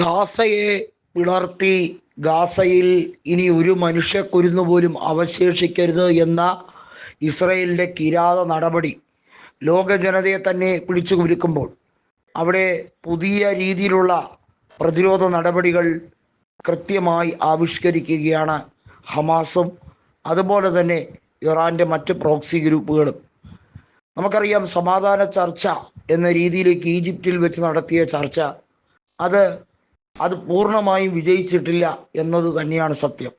ഗാസയെ പിളർത്തി ഗാസയിൽ ഇനി ഒരു മനുഷ്യക്കുരുന്ന് പോലും അവശേഷിക്കരുത് എന്ന ഇസ്രയേലിൻ്റെ കിരാത നടപടി ലോക ജനതയെ തന്നെ പിടിച്ചു കുലുക്കുമ്പോൾ അവിടെ പുതിയ രീതിയിലുള്ള പ്രതിരോധ നടപടികൾ കൃത്യമായി ആവിഷ്കരിക്കുകയാണ് ഹമാസും അതുപോലെ തന്നെ ഇറാൻ്റെ മറ്റ് പ്രോക്സി ഗ്രൂപ്പുകളും. നമുക്കറിയാം, സമാധാന ചർച്ച എന്ന രീതിയിലേക്ക് ഈജിപ്തിൽ വെച്ച് നടത്തിയ ചർച്ച അത് പൂർണ്ണമായും വിജയിച്ചിട്ടില്ല എന്നത് തന്നെയാണ് സത്യം.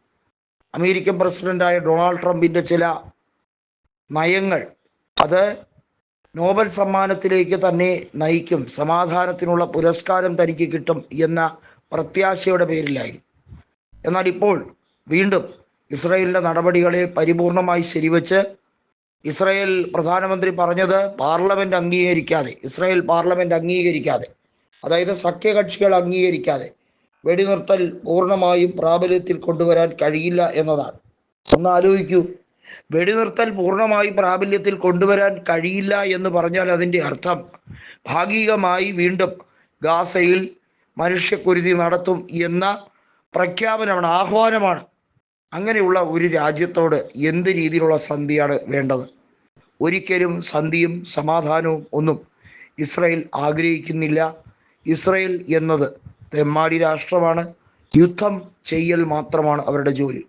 അമേരിക്കൻ പ്രസിഡന്റായ ഡൊണാൾഡ് ട്രംപിൻ്റെ ചില നയങ്ങൾ അത് നോബൽ സമ്മാനത്തിലേക്ക് തന്നെ നയിക്കും, സമാധാനത്തിനുള്ള പുരസ്കാരം തനിക്ക് കിട്ടും എന്ന പ്രത്യാശയുടെ പേരിലായി. എന്നാൽ ഇപ്പോൾ വീണ്ടും ഇസ്രായേലിൻ്റെ നടപടികളെ പരിപൂർണമായി ശരിവച്ച് ഇസ്രായേൽ പ്രധാനമന്ത്രി പറഞ്ഞത് ഇസ്രായേൽ പാർലമെന്റ് അംഗീകരിക്കാതെ, അതായത് സഖ്യകക്ഷികൾ അംഗീകരിക്കാതെ വെടിനിർത്തൽ പൂർണ്ണമായും പ്രാബല്യത്തിൽ കൊണ്ടുവരാൻ കഴിയില്ല എന്നതാണ്. ഒന്ന് ആലോചിക്കൂ, വെടിനിർത്തൽ പൂർണ്ണമായും പ്രാബല്യത്തിൽ കൊണ്ടുവരാൻ കഴിയില്ല എന്ന് പറഞ്ഞാൽ അതിൻ്റെ അർത്ഥം ഭാഗികമായി വീണ്ടും ഗാസയിൽ മനുഷ്യക്കുരുതി നടത്തും എന്ന പ്രഖ്യാപനമാണ്, ആഹ്വാനമാണ്. അങ്ങനെയുള്ള ഒരു രാജ്യത്തോട് എന്ത് രീതിയിലുള്ള സന്ധിയാണ് വേണ്ടത്? ഒരിക്കലും സന്ധിയും സമാധാനവും ഒന്നും ഇസ്രായേൽ ആഗ്രഹിക്കുന്നില്ല. ഇസ്രായേൽ എന്നത് തെമ്മാടി രാഷ്ട്രമാണ്. യുദ്ധം ചെയ്യൽ മാത്രമാണ് അവരുടെ ജോലി.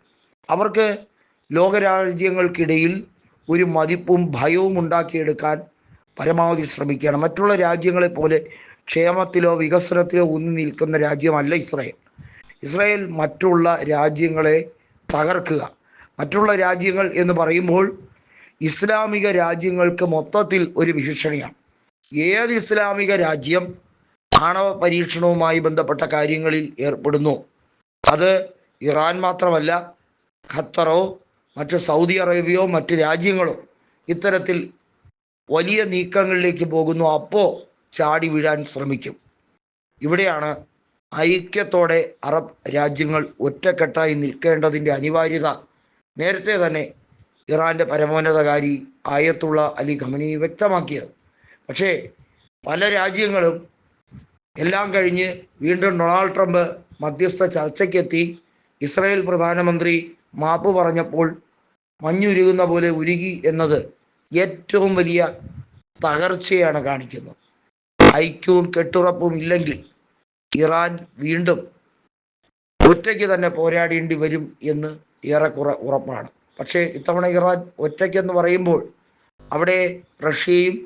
അവർക്ക് ലോകരാജ്യങ്ങൾക്കിടയിൽ ഒരു മതിപ്പും ഭയവും ഉണ്ടാക്കിയെടുക്കാൻ പരമാവധി ശ്രമിക്കുകയാണ്. മറ്റുള്ള രാജ്യങ്ങളെ പോലെ ക്ഷേമത്തിലോ വികസനത്തിലോ ഊന്നി നിൽക്കുന്ന രാജ്യമല്ല ഇസ്രായേൽ. ഇസ്രായേൽ മറ്റുള്ള രാജ്യങ്ങളെ തകർക്കുക. മറ്റുള്ള രാജ്യങ്ങൾ എന്ന് പറയുമ്പോൾ ഇസ്ലാമിക രാജ്യങ്ങൾക്ക് മൊത്തത്തിൽ ഒരു ഭീഷണിയാണ്. ഏത് ഇസ്ലാമിക രാജ്യം ആണവ പരീക്ഷണവുമായി ബന്ധപ്പെട്ട കാര്യങ്ങളിൽ ഏർപ്പെടുന്നു, അത് ഇറാൻ മാത്രമല്ല, ഖത്തറോ മറ്റ് സൗദി അറേബ്യയോ മറ്റ് രാജ്യങ്ങളോ ഇത്തരത്തിൽ വലിയ നീക്കങ്ങളിലേക്ക് പോകുന്നു, അപ്പോൾ ചാടി വീഴാൻ ശ്രമിക്കും. ഇവിടെയാണ് ഐക്യത്തോടെ അറബ് രാജ്യങ്ങൾ ഒറ്റക്കെട്ടായി നിൽക്കേണ്ടതിൻ്റെ അനിവാര്യത നേരത്തെ തന്നെ ഇറാൻ്റെ പരമോന്നതകാരി ആയത്തുള്ള അലി ഖമനി വ്യക്തമാക്കിയത്. പക്ഷേ പല രാജ്യങ്ങളും എല്ലാം കഴിഞ്ഞ് വീണ്ടും ഡൊണാൾഡ് ട്രംപ് മധ്യസ്ഥ ചർച്ചയ്ക്കെത്തി ഇസ്രായേൽ പ്രധാനമന്ത്രി മാപ്പ് പറഞ്ഞപ്പോൾ മഞ്ഞുരുകുന്ന പോലെ ഉരുകി എന്നത് ഏറ്റവും വലിയ തകർച്ചയാണ് കാണിക്കുന്നത്. ഐക്യവും കെട്ടുറപ്പും ഇല്ലെങ്കിൽ ഇറാൻ വീണ്ടും ഒറ്റയ്ക്ക് തന്നെ പോരാടേണ്ടി വരും എന്ന് ഏറെക്കുറെ ഉറപ്പാണ്. പക്ഷേ ഇത്തവണ ഇറാൻ ഒറ്റയ്ക്കെന്ന് പറയുമ്പോൾ അവിടെ റഷ്യയും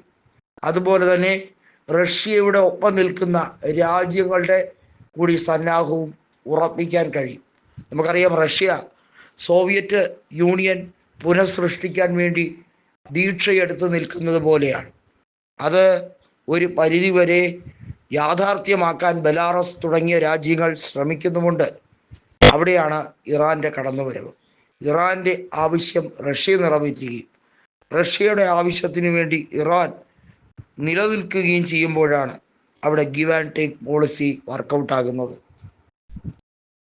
അതുപോലെ തന്നെ റഷ്യയുടെ ഒപ്പം നിൽക്കുന്ന രാജ്യങ്ങളുടെ കൂടി സന്നാഹവും ഉറപ്പിക്കാൻ കഴിയും. നമുക്കറിയാം, റഷ്യ സോവിയറ്റ് യൂണിയൻ പുനഃസൃഷ്ടിക്കാൻ വേണ്ടി ദീക്ഷയെടുത്ത് നിൽക്കുന്നത് പോലെയാണ്. അത് ഒരു പരിധിവരെ യാഥാർത്ഥ്യമാക്കാൻ ബെലാറസ് തുടങ്ങിയ രാജ്യങ്ങൾ ശ്രമിക്കുന്നുമുണ്ട്. അവിടെയാണ് ഇറാൻ്റെ കടന്നുവരവ്. ഇറാൻ്റെ ആവശ്യം റഷ്യ നിറവേറ്റുകയും റഷ്യയുടെ ആവശ്യത്തിന് വേണ്ടി ഇറാൻ നിലനിൽക്കുകയും ചെയ്യുമ്പോഴാണ് അവിടെ give and take policy work out ആകുന്നത്.